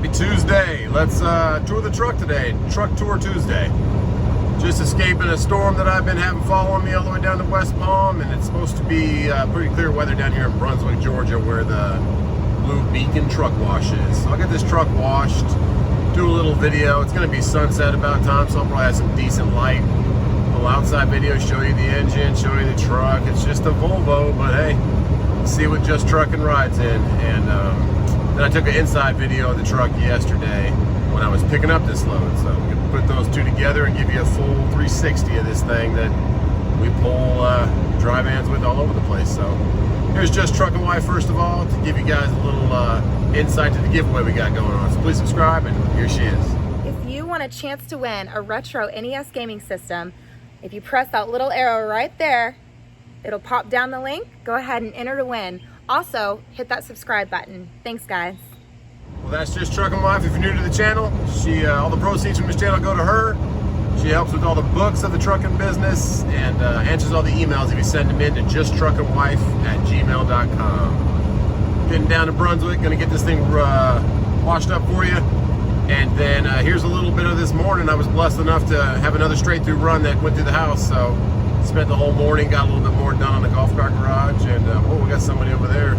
Happy Tuesday. Let's tour the truck today. Truck Tour Tuesday. Just escaping a storm that I've been having following me all the way down to West Palm, and it's supposed to be pretty clear weather down here in Brunswick, Georgia, where the Blue Beacon truck wash is. So I'll get this truck washed, do a little video. It's going to be sunset about time, so I'll probably have some decent light. A little outside video, show you the engine, show you the truck. It's just a Volvo, but hey, see what Just Truckin' rides in. And then I took an inside video of the truck yesterday when I was picking up this load. So we can put those two together and give you a full 360 of this thing that we pull dry vans with all over the place. So here's Just Truckin' Wife first of all, to give you guys a little insight to the giveaway we got going on. So please subscribe, and here she is. If you want a chance to win a retro NES gaming system, if you press that little arrow right there, it'll pop down the link. Go ahead and enter to win. Also, hit that subscribe button. Thanks, guys. Well, that's Just Truckin' Wife. If you're new to the channel, she all the proceeds from this channel go to her. She helps with all the books of the trucking business and answers all the emails if you send them in to justtruckinwife@gmail.com. Getting down to Brunswick, gonna get this thing washed up for you. And then here's a little bit of this morning. I was blessed enough to have another straight through run that went through the house. So spent the whole morning, got a little bit more done on the golf cart garage. And oh, we got somebody over there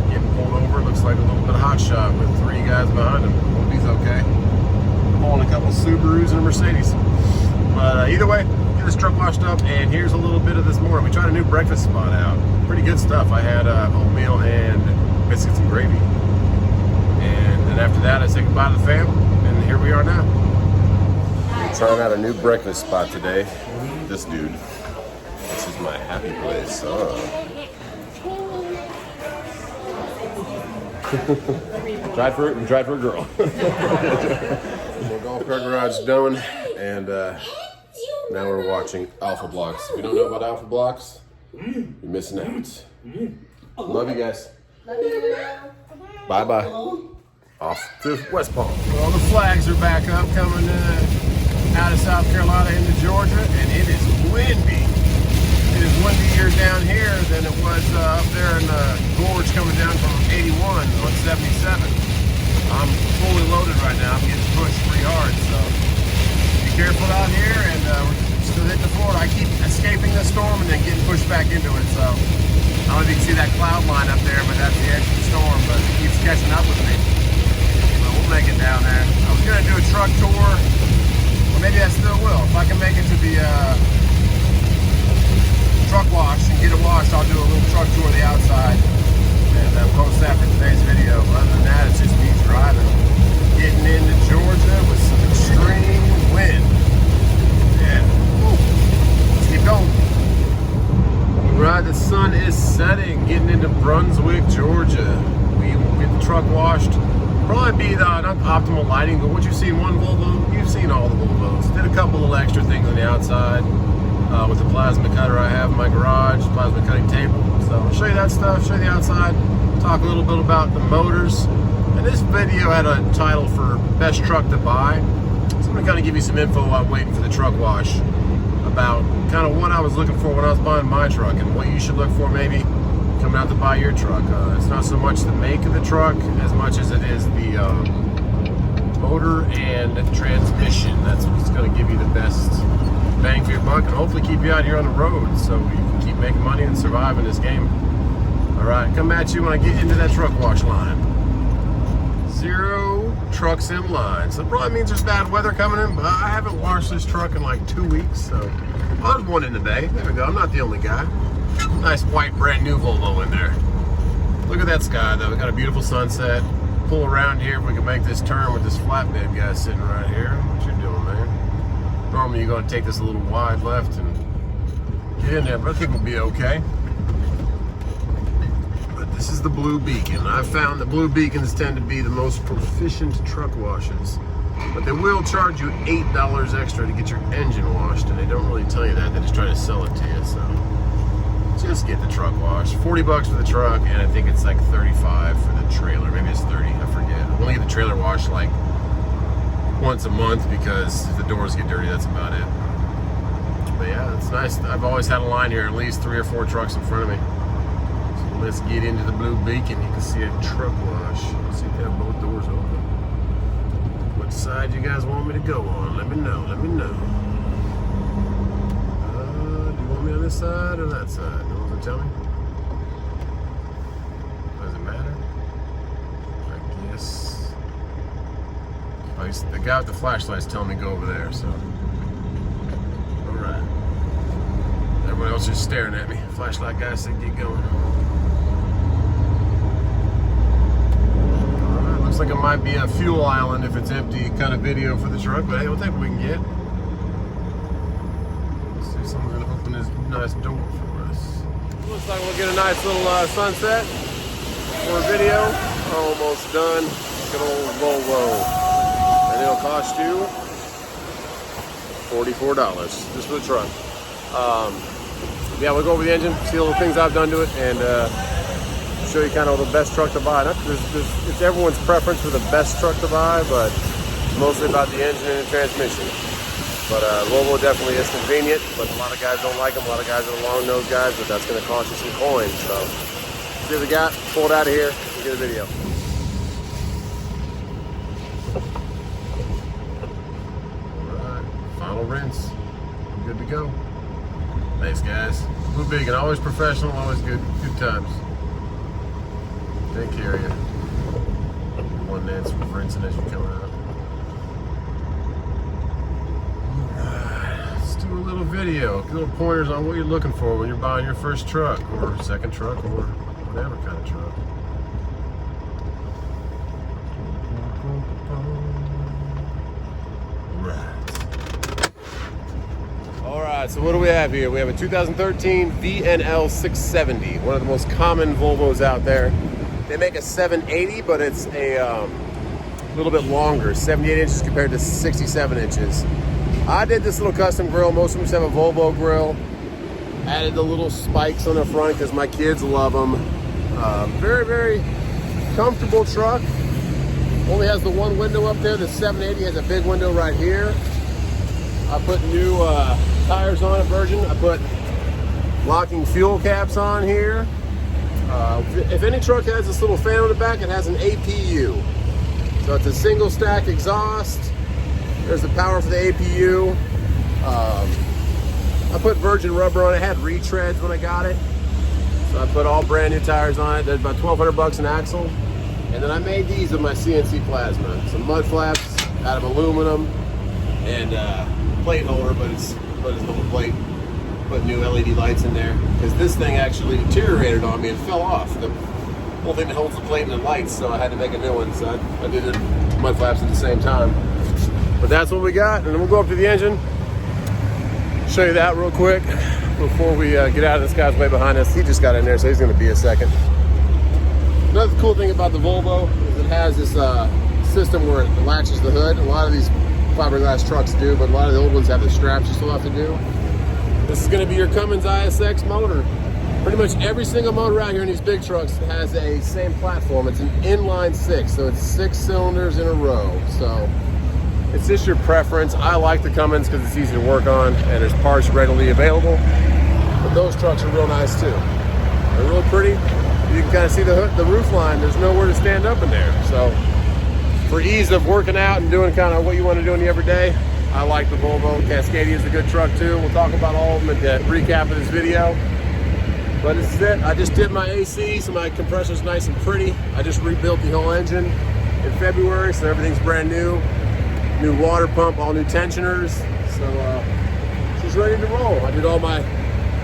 getting pulled over. Looks like a little bit of hot shot with 3 guys behind him. Hope he's okay. Pulling a couple Subarus and a Mercedes. But either way, get this truck washed up, and here's a little bit of this morning. We tried a new breakfast spot out. Pretty good stuff. I had oatmeal and biscuits and gravy. And then after that, I said goodbye to the fam, and here we are now. Trying out a new breakfast spot today. This dude. This is my happy place. Tried for a girl. The golf cart garage done, and now we're watching Alpha Blocks. If you don't know about Alpha Blocks, you're missing out. Love you guys. Love you. Bye-bye. Off to West Palm. Well, the flags are back up, coming out of South Carolina into Georgia, and it is windy. It is windier down here than it was up there in the gorge coming down from 81 on 77. I'm fully loaded right now. I'm getting pushed pretty hard, so be careful out here, and we're still hitting the floor. I keep escaping the storm and then getting pushed back into it, so I don't know if you can see that cloud line up there, but that's the edge of the storm, but it keeps catching up with me. But we'll make it down there. I was going to do a truck tour, or maybe I still will. If I can make it to the truck wash and get it washed, I'll do a little truck tour of the outside and post that for today's video. But other than that, it's just me driving, getting into Georgia with some extreme wind. Yeah, woo. Let's keep going. All right, the sun is setting, getting into Brunswick, Georgia. We will get the truck washed. Probably be not the optimal lighting, but what you've seen one Volvo, you've seen all the Volvos. Did a couple little extra things on the outside. With the plasma cutter I have in my garage, plasma cutting table. So I'll show you that stuff, show you the outside, talk a little bit about the motors. And this video had a title for Best Truck to Buy. So I'm gonna kind of give you some info while I'm waiting for the truck wash about kind of what I was looking for when I was buying my truck and what you should look for maybe coming out to buy your truck. It's not so much the make of the truck as much as it is the motor and transmission. That's what's gonna give you the best bang for your buck and hopefully keep you out here on the road so you can keep making money and survive in this game. All right, come at you when I get into that truck wash line. 0 trucks in line. So it probably means there's bad weather coming in, but I haven't washed this truck in like 2 weeks, so there's one in the bay. There we go, I'm not the only guy. Nice white brand new Volvo in there. Look at that sky though, we got a beautiful sunset. Pull around here if we can make this turn with this flatbed guy sitting right here. What you doing, man? Normally you're going to take this a little wide left and get in there, but I think we'll be okay. But this is the Blue Beacon. I've found the Blue Beacons tend to be the most proficient truck washes, but they will charge you $8 extra to get your engine washed, and they don't really tell you that. They just try to sell it to you, so just get the truck washed. 40 bucks for the truck, and I think it's like 35 for the trailer. Maybe it's 30, I forget. I only get the trailer washed like once a month because if the doors get dirty, that's about it. But yeah, it's nice. I've always had a line here, at least 3 or 4 trucks in front of me. So let's get into the Blue Beacon. You can see a truck wash. See if they have both doors open. What side you guys want me to go on? Let me know, let me know. Do you want me on this side or that side? No one can tell me? Does it matter? I guess. Oh, the guy with the flashlight's telling me to go over there, so. Alright. Everybody else just staring at me. Flashlight guy said get going. Alright, looks like it might be a fuel island if it's empty kind of video for the truck, but hey, we'll take what we can get. Let's see, someone's gonna open this nice door for us. Looks like we'll get a nice little sunset for a video. Almost done. Good old Volvo. And it'll cost you $44 just for the truck. Yeah, we'll go over the engine, see all the things I've done to it, and show you kind of the best truck to buy. It's everyone's preference for the best truck to buy, but mostly about the engine and the transmission. But Volvo definitely is convenient, but a lot of guys don't like them. A lot of guys are long-nosed guys, but that's going to cost you some coins. So, see what we got, pull it out of here, and get a video. Final rinse. Good to go. Thanks, guys. Blue Beacon, always professional, always good times. Take care of you. One dance for rinsing as you come out. Let's do a little video, little pointers on what you're looking for when you're buying your first truck or second truck or whatever kind of truck. Alright, so what do we have here? We have a 2013 VNL 670, one of the most common Volvos out there. They make a 780, but it's a little bit longer, 78 inches compared to 67 inches. I did this little custom grill. Most of them just have a Volvo grill. Added the little spikes on the front because my kids love them. Very, very comfortable truck. Only has the one window up there. The 780 has a big window right here. I put new tires on it, Virgin. I put locking fuel caps on here. If any truck has this little fan on the back, it has an APU. So it's a single stack exhaust. There's the power for the APU. I put Virgin rubber on it. I had retreads when I got it. So I put all brand new tires on it. There's about 1,200 bucks an axle. And then I made these with my CNC plasma. Some mud flaps out of aluminum and plate holder, but it's a little plate. Put new LED lights in there because this thing actually deteriorated on me and fell off. The whole thing that holds the plate and the lights, so I had to make a new one. So I did it mud flaps at the same time. But that's what we got, and then we'll go up to the engine, show you that real quick before we get out of this guy's way behind us. He just got in there, so he's going to be a second. Another cool thing about the Volvo is it has this system where it latches the hood. A lot of these fiberglass trucks do, but a lot of the old ones have the straps you still have to do. This is going to be your Cummins ISX motor. Pretty much every single motor out here in these big trucks has a same platform. It's an inline 6, so it's 6 cylinders in a row. So it's just your preference. I like the Cummins because it's easy to work on and there's parts readily available. But those trucks are real nice too. They're real pretty. You can kind of see the roof line. There's nowhere to stand up in there. So for ease of working out and doing kind of what you want to do in the everyday, I like the Volvo. Cascadia is a good truck too. We'll talk about all of them at the recap of this video. But this is it. I just did my AC, so my compressor's nice and pretty. I just rebuilt the whole engine in February, so everything's brand new. New water pump, all new tensioners. So she's ready to roll. I did all my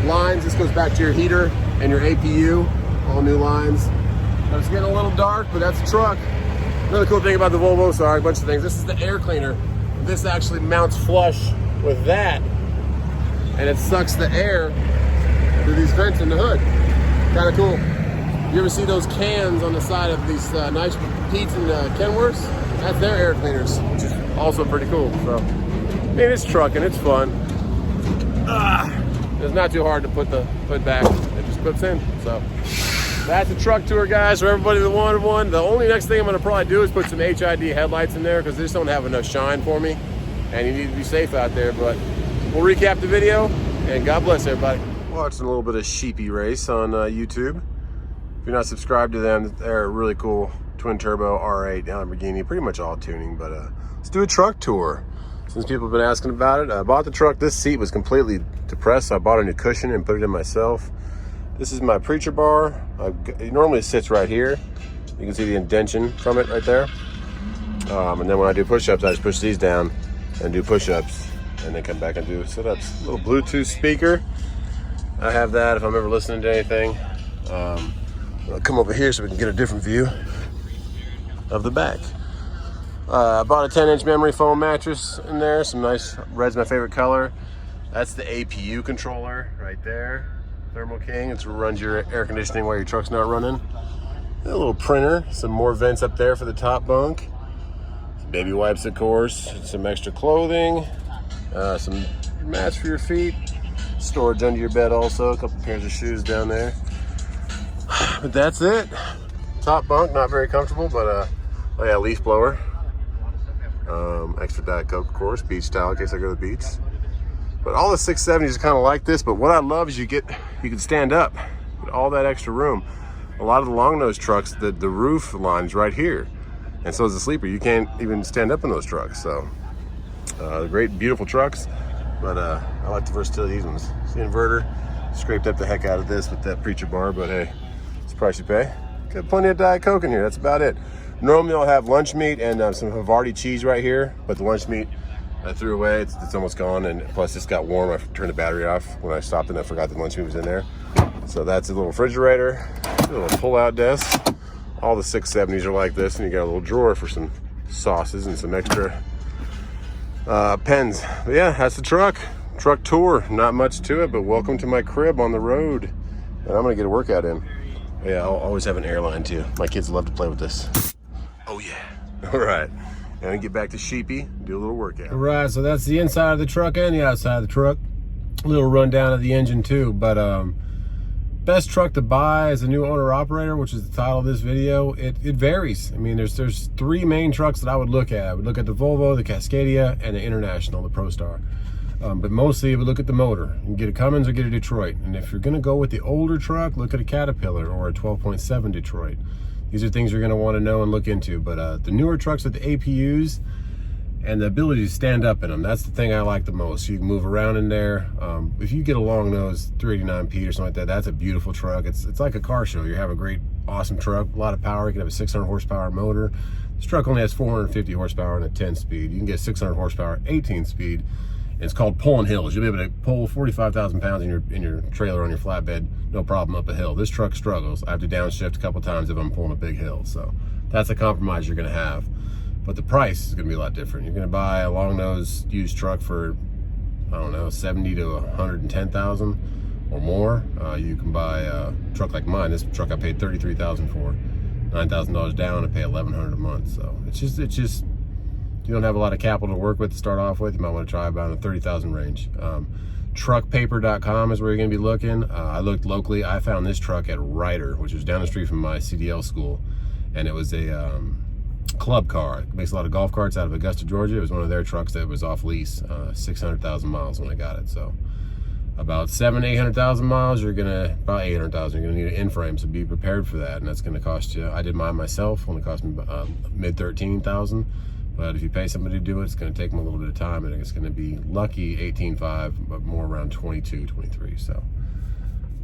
lines. This goes back to your heater and your APU. All new lines. Now it's getting a little dark, but that's the truck. Another cool thing about the Volvo, sorry, a bunch of things. This is the air cleaner. This actually mounts flush with that, and it sucks the air through these vents in the hood. Kind of cool. You ever see those cans on the side of these nice Pete's and Kenworths? That's their air cleaners, which is also pretty cool. So, I mean, it's trucking, it's fun. It's not too hard to put the hood back. It just clips in. So, that's a truck tour, guys, for everybody that wanted one. The only next thing I'm going to probably do is put some HID headlights in there because they just don't have enough shine for me. And you need to be safe out there. But we'll recap the video, and God bless everybody. Watching a little bit of Sheepy Race on YouTube. If you're not subscribed to them, they're a really cool twin-turbo R8 Lamborghini. Pretty much all tuning, but let's do a truck tour. Since people have been asking about it, I bought the truck. This seat was completely depressed, so I bought a new cushion and put it in myself. This is my preacher bar. It normally sits right here. You can see the indentation from it right there. And then when I do push-ups, I just push these down and do push-ups, and then come back and do sit-ups. Little Bluetooth speaker. I have that if I'm ever listening to anything. I'll come over here so we can get a different view of the back. I bought a 10-inch memory foam mattress in there. Some nice, red's my favorite color. That's the APU controller right there. Thermal King. It runs your air conditioning while your truck's not running. A little printer. Some more vents up there for the top bunk. Some baby wipes, of course. Some extra clothing. Some mats for your feet. Storage under your bed also. A couple pairs of shoes down there. But that's it. Top bunk, not very comfortable, but oh yeah, leaf blower. Extra Diet Coke, of course. Beach towel in case I go to the beach. But all the 670s are kind of like this, but what I love is you can stand up. Get all that extra room. A lot of the long nose trucks, the roof line's right here. And so as a sleeper, you can't even stand up in those trucks. So they're great, beautiful trucks, but I like the versatility of these ones. It's the inverter. Scraped up the heck out of this with that preacher bar, but hey, it's the price you pay. Got plenty of Diet Coke in here, that's about it. Normally I'll have lunch meat and some Havarti cheese right here, but the lunch meat I threw away. It's almost gone, and plus this got warm. I turned the battery off when I stopped and I forgot the lunch meat was in there. So that's a little refrigerator, a little pull-out desk. All the 670s are like this, and you got a little drawer for some sauces and some extra pens. But yeah, that's the truck tour. Not much to it, but welcome to my crib on the road, and I'm gonna get a workout in. Yeah, I'll always have an airline too. My kids love to play with this. Oh yeah. All right, and get back to Sheepy, do a little workout. All right, so that's the inside of the truck and the outside of the truck. A little rundown of the engine too, but best truck to buy as a new owner operator, which is the title of this video. It varies. I mean, there's three main trucks that I would look at. I would look at the Volvo, the Cascadia, and the International, the ProStar. But mostly I would look at the motor. You can get a Cummins or get a Detroit. And if you're gonna go with the older truck, look at a Caterpillar or a 12.7 Detroit. These are things you're gonna wanna know and look into. But the newer trucks with the APUs and the ability to stand up in them, that's the thing I like the most. You can move around in there. If you get a long nose 389P or something like that, that's a beautiful truck. It's like a car show. You have a great, awesome truck, a lot of power. You can have a 600 horsepower motor. This truck only has 450 horsepower and a 10 speed. You can get 600 horsepower, 18 speed. And it's called pulling hills. You'll be able to pull 45,000 pounds in your trailer on your flatbed, no problem up a hill. This truck struggles. I have to downshift a couple times if I'm pulling a big hill. So that's a compromise you're gonna have. But the price is gonna be a lot different. You're gonna buy a long nose used truck for, I don't know, 70 to 110,000 or more. You can buy a truck like mine. This truck I paid 33,000 for, $9,000 down, I pay 1,100 a month. So it's just you don't have a lot of capital to work with to start off with. You might want to try about in the 30,000 range. Truckpaper.com is where you're gonna be looking. I looked locally. I found this truck at Ryder, which was down the street from my CDL school, and it was a club car. It makes a lot of golf carts out of Augusta, Georgia. It was one of their trucks that was off lease, 600,000 miles when I got it. So about 700,000 to 800,000 miles, about 800,000, you're gonna need an in-frame, so be prepared for that. And that's gonna cost you, I did mine myself, only cost me mid 13,000. But if you pay somebody to do it, it's gonna take them a little bit of time, and it's gonna be lucky 18.5, but more around 22, 23. So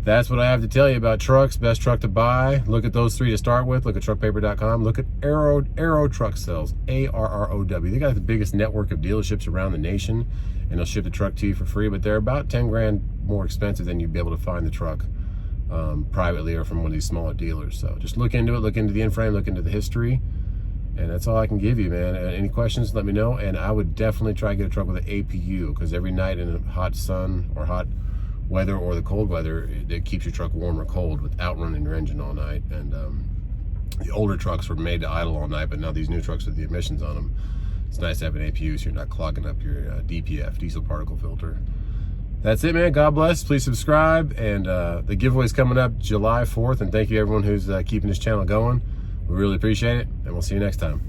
that's what I have to tell you about trucks. Best truck to buy. Look at those three to start with. Look at truckpaper.com. Look at Arrow Truck Sales, ARROW. They got the biggest network of dealerships around the nation, and they'll ship the truck to you for free, but they're about 10 grand more expensive than you'd be able to find the truck privately or from one of these smaller dealers. So just look into it, look into the in-frame, look into the history, and that's all I can give you, man. Any questions, let me know. And I would definitely try to get a truck with an APU, because every night in the hot sun or hot weather or the cold weather, it keeps your truck warm or cold without running your engine all night. And the older trucks were made to idle all night, but now these new trucks with the emissions on them, it's nice to have an APU so you're not clogging up your DPF, diesel particle filter. That's it, man. God bless. Please subscribe. And the giveaway's coming up July 4th. And thank you everyone who's keeping this channel going. We really appreciate it, and we'll see you next time.